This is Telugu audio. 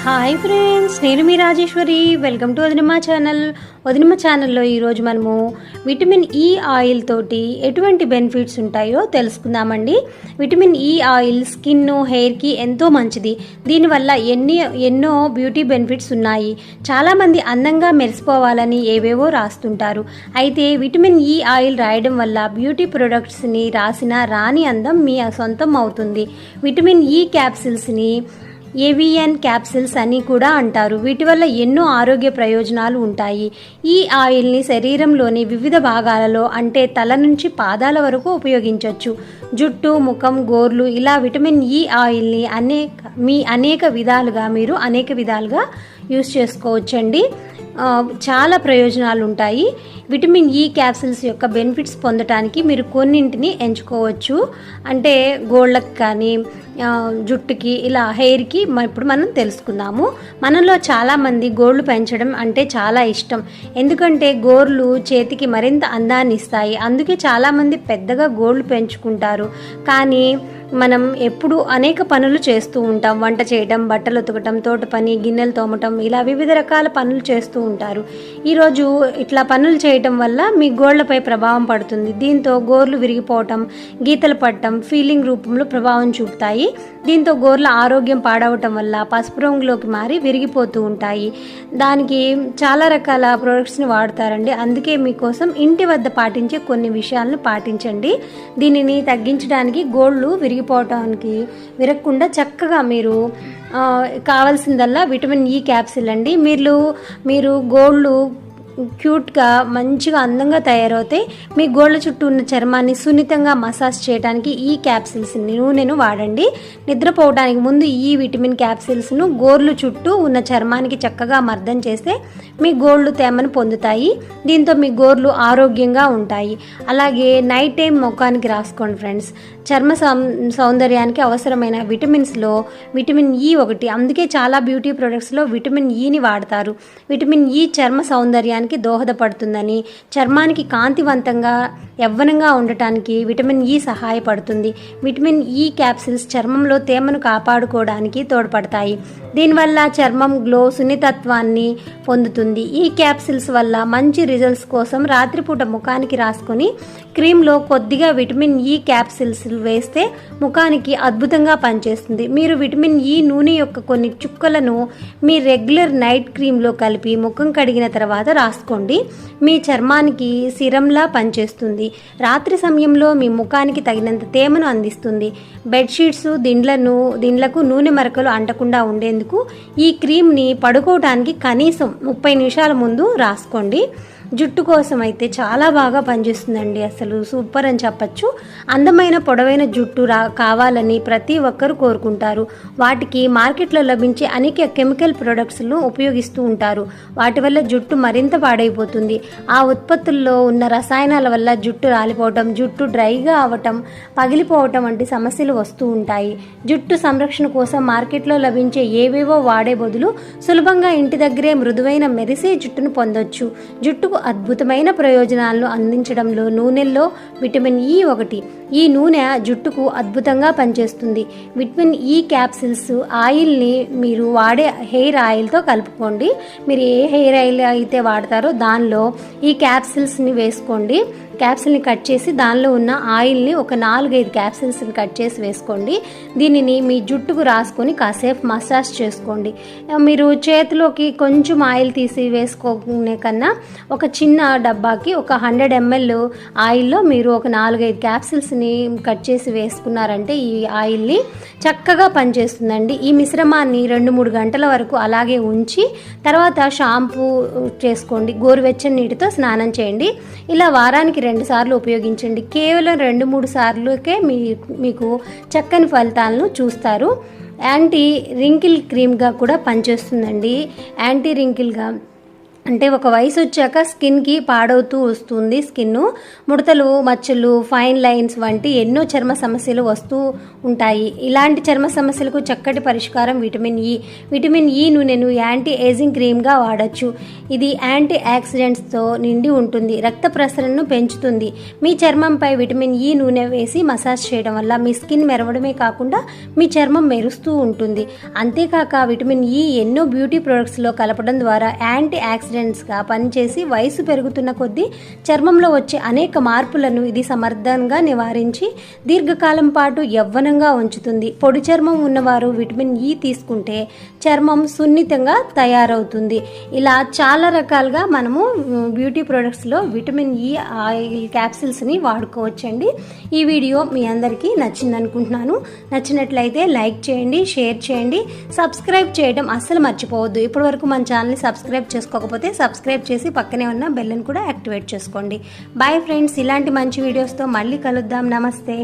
హాయ్ ఫ్రెండ్స్, నేను మీ Rajeshwari. Welcome to Vadinamma channel. Vadinamma ఛానల్లో ఈరోజు మనము విటమిన్ ఈ ఆయిల్ తోటి ఎటువంటి బెనిఫిట్స్ ఉంటాయో తెలుసుకుందామండి. విటమిన్ ఈ ఆయిల్ స్కిన్, హెయిర్కి ఎంతో మంచిది. దీనివల్ల ఎన్నో బ్యూటీ బెనిఫిట్స్ ఉన్నాయి. చాలామంది అందంగా మెరిసిపోవాలని ఏవేవో రాస్తుంటారు. అయితే విటమిన్ ఈ ఆయిల్ రాయడం వల్ల బ్యూటీ ప్రొడక్ట్స్ని రాసిన రాని అందం మీ సొంతం అవుతుంది. విటమిన్ ఈ క్యాప్సిల్స్ని ఏవిఎన్ క్యాప్సిల్స్ అని కూడా అంటారు. వీటి వల్ల ఎన్నో ఆరోగ్య ప్రయోజనాలు ఉంటాయి. ఈ ఆయిల్ని శరీరంలోని వివిధ భాగాలలో, అంటే తల నుంచి పాదాల వరకు ఉపయోగించవచ్చు. జుట్టు, ముఖం, గోర్లు ఇలా విటమిన్ ఈ ఆయిల్ని అనేక విధాలుగా యూస్ చేసుకోవచ్చండి. చాలా ప్రయోజనాలు ఉంటాయి. విటమిన్ ఈ క్యాప్సిల్స్ యొక్క బెనిఫిట్స్ పొందడానికి మీరు కొన్నింటిని ఎంచుకోవచ్చు. అంటే గోళ్ళకి కానీ, జుట్టుకి, ఇలా హెయిర్కి ఇప్పుడు మనం తెలుసుకుందాము. మనలో చాలామంది గోళ్ళు పెంచడం అంటే చాలా ఇష్టం. ఎందుకంటే గోర్లు చేతికి మరింత అందాన్ని ఇస్తాయి. అందుకే చాలామంది పెద్దగా గోళ్ళు పెంచుకుంటారు. కానీ మనం ఎప్పుడు అనేక పనులు చేస్తూ ఉంటాం. వంట చేయడం, బట్టలు ఉతకటం, తోట పని, గిన్నెలు తోమటం, ఇలా వివిధ రకాల పనులు చేస్తూ ఉంటారు. ఈరోజు ఇట్లా పనులు చేయటం వల్ల మీ గోళ్లపై ప్రభావం పడుతుంది. దీంతో గోర్లు విరిగిపోవటం, గీతలు పడటం, ఫీలింగ్ రూపంలో ప్రభావం చూపుతాయి. దీంతో గోర్ల ఆరోగ్యం పాడవటం వల్ల పసుపు రంగులోకి మారి విరిగిపోతూ ఉంటాయి. దానికి చాలా రకాల ప్రొడక్ట్స్ని వాడతారండి. అందుకే మీకోసం ఇంటి వద్ద పాటించే కొన్ని విషయాలను పాటించండి. దీనిని తగ్గించడానికి, గోళ్ళు విరిగిపోవటానికి విరగకుండా చక్కగా మీరు కావాల్సిందల్లా విటమిన్ ఈ క్యాప్సిల్ అండి. మీరు గోళ్ళు క్యూట్గా మంచిగా అందంగా తయారవుతాయి. మీ గోళ్ళ చుట్టూ ఉన్న చర్మాన్ని సున్నితంగా మసాజ్ చేయడానికి ఈ క్యాప్సిల్స్ నూనెను వాడండి. నిద్రపోవడానికి ముందు ఈ విటమిన్ క్యాప్సిల్స్ను గోర్లు చుట్టూ ఉన్న చర్మానికి చక్కగా మర్దం చేస్తే మీ గోళ్ళు తేమను పొందుతాయి. దీంతో మీ గోర్లు ఆరోగ్యంగా ఉంటాయి. అలాగే నైట్ టైం ముఖానికి రాసుకోండి ఫ్రెండ్స్. చర్మ సౌందర్యానికి అవసరమైన విటమిన్స్లో విటమిన్ ఈ ఒకటి. అందుకే చాలా బ్యూటీ ప్రొడక్ట్స్లో విటమిన్ ఈని వాడతారు. విటమిన్ ఈ చర్మ సౌందర్యానికి దోహదపడుతుందని, చర్మానికి కాంతివంతంగా, యవ్వనంగా ఉండటానికి విటమిన్ ఈ సహాయపడుతుంది. విటమిన్ ఈ క్యాప్సిల్స్ చర్మంలో తేమను కాపాడుకోవడానికి తోడ్పడతాయి. దీనివల్ల చర్మం గ్లో, సున్నితత్వాన్ని పొందుతుంది. ఈ క్యాప్సిల్స్ వల్ల మంచి రిజల్ట్స్ కోసం రాత్రిపూట ముఖానికి రాసుకొని క్రీమ్లో కొద్దిగా విటమిన్ ఈ క్యాప్సిల్స్ వేస్తే ముఖానికి అద్భుతంగా పనిచేస్తుంది. మీరు విటమిన్ ఈ నూనె యొక్క కొన్ని చుక్కలను మీ రెగ్యులర్ నైట్ క్రీమ్లో కలిపి ముఖం కడిగిన తర్వాత రాసుకోండి. మీ చర్మానికి సిరంలా పనిచేస్తుంది. రాత్రి సమయంలో మీ ముఖానికి తగినంత తేమను అందిస్తుంది. బెడ్షీట్స్, దిండ్లకు నూనె మరకలు అంటకుండా ఉండేందుకు ఈ క్రీమ్ని పడుకోవడానికి కనీసం 30 నిమిషాల ముందు రాసుకోండి. జుట్టు కోసం అయితే చాలా బాగా పనిచేస్తుందండి. అసలు సూపర్ అని చెప్పచ్చు. అందమైన పొడవైన జుట్టు కావాలని ప్రతి ఒక్కరు కోరుకుంటారు. వాటికి మార్కెట్లో లభించే అనేక కెమికల్ ప్రొడక్ట్స్ను ఉపయోగిస్తూ ఉంటారు. వాటి వల్ల జుట్టు మరింత పాడైపోతుంది. ఆ ఉత్పత్తుల్లో ఉన్న రసాయనాల వల్ల జుట్టు రాలిపోవటం, జుట్టు డ్రైగా అవ్వటం, పగిలిపోవటం వంటి సమస్యలు వస్తూ ఉంటాయి. జుట్టు సంరక్షణ కోసం మార్కెట్లో లభించే ఏవేవో వాడే బదులు సులభంగా ఇంటి దగ్గరే మృదువైన మెరిసే జుట్టును పొందొచ్చు. జుట్టుకు అద్భుతమైన ప్రయోజనాలను అందించడంలో నూనెల్లో విటమిన్ ఈ ఒకటి. ఈ నూనె జుట్టుకు అద్భుతంగా పనిచేస్తుంది. విటమిన్ ఈ క్యాప్సిల్స్ ఆయిల్ని మీరు వాడే హెయిర్ ఆయిల్తో కలుపుకోండి. మీరు ఏ హెయిర్ ఆయిల్ అయితే వాడతారో దానిలో ఈ క్యాప్సిల్స్ని వేసుకోండి. క్యాప్సిల్ని కట్ చేసి దానిలో ఉన్న ఆయిల్ని ఒక 4-5 క్యాప్సిల్స్ని కట్ చేసి వేసుకోండి. దీనిని మీ జుట్టుకు రాసుకొని కాసేపు మసాజ్ చేసుకోండి. మీరు చేతిలోకి కొంచెం ఆయిల్ తీసి వేసుకోనే కన్నా ఒక చిన్న డబ్బాకి ఒక 100 ml ఆయిల్లో మీరు ఒక 4-5 క్యాప్సిల్స్ని కట్ చేసి వేసుకున్నారంటే ఈ ఆయిల్ని చక్కగా పనిచేస్తుందండి. ఈ మిశ్రమాన్ని 2-3 గంటల వరకు అలాగే ఉంచి తర్వాత షాంపూ చేసుకోండి. గోరువెచ్చని నీటితో స్నానం చేయండి. ఇలా వారానికి 2 సార్లు ఉపయోగించండి. కేవలం 2-3 సార్లుకే మీకు చక్కని ఫలితాలను చూస్తారు. యాంటీ రింకిల్ క్రీమ్గా కూడా పనిచేస్తుందండి. యాంటీ రింకిల్గా అంటే ఒక వయసు వచ్చాక స్కిన్కి పాడవుతూ వస్తుంది. స్కిన్ ముడతలు, మచ్చలు, ఫైన్ లైన్స్ వంటి ఎన్నో చర్మ సమస్యలు వస్తూ ఉంటాయి. ఇలాంటి చర్మ సమస్యలకు చక్కటి పరిష్కారం విటమిన్ ఈ. విటమిన్ ఈ నూనెను యాంటీ ఏజింగ్ క్రీమ్గా వాడచ్చు. ఇది యాంటీ ఆక్సిడెంట్స్తో నిండి ఉంటుంది. రక్త ప్రసరణను పెంచుతుంది. మీ చర్మంపై విటమిన్ ఈ నూనె వేసి మసాజ్ చేయడం వల్ల మీ స్కిన్ మెరవడమే కాకుండా మీ చర్మం మెరుస్తూ ఉంటుంది. అంతేకాక విటమిన్ ఈ ఎన్నో బ్యూటీ ప్రొడక్ట్స్లో కలపడం ద్వారా యాంటీ గా పనిచేసి వయసు పెరుగుతున్న కొద్దీ చర్మంలో వచ్చే అనేక మార్పులను ఇది సమర్థంగా నివారించి దీర్ఘకాలం పాటు యవ్వనంగా ఉంచుతుంది. పొడి చర్మం ఉన్నవారు విటమిన్ ఈ తీసుకుంటే చర్మం సున్నితంగా తయారవుతుంది. ఇలా చాలా రకాలుగా మనము బ్యూటీ ప్రొడక్ట్స్లో విటమిన్ ఈ ఆయిల్ క్యాప్సిల్స్ని వాడుకోవచ్చండి. ఈ వీడియో మీ అందరికీ నచ్చింది అనుకుంటున్నాను. నచ్చినట్లయితే లైక్ చేయండి, షేర్ చేయండి, సబ్స్క్రైబ్ చేయడం అస్సలు మర్చిపోవద్దు. ఇప్పటి వరకు మన ఛానల్ని సబ్స్క్రైబ్ చేసుకోకపోతే సబ్స్క్రైబ్ చేసి పక్కనే ఉన్న బెల్ని కూడా యాక్టివేట్ చేసుకోండి. బాయ్ ఫ్రెండ్స్, ఇలాంటి మంచి వీడియోస్తో మళ్ళీ కలుద్దాం. నమస్తే.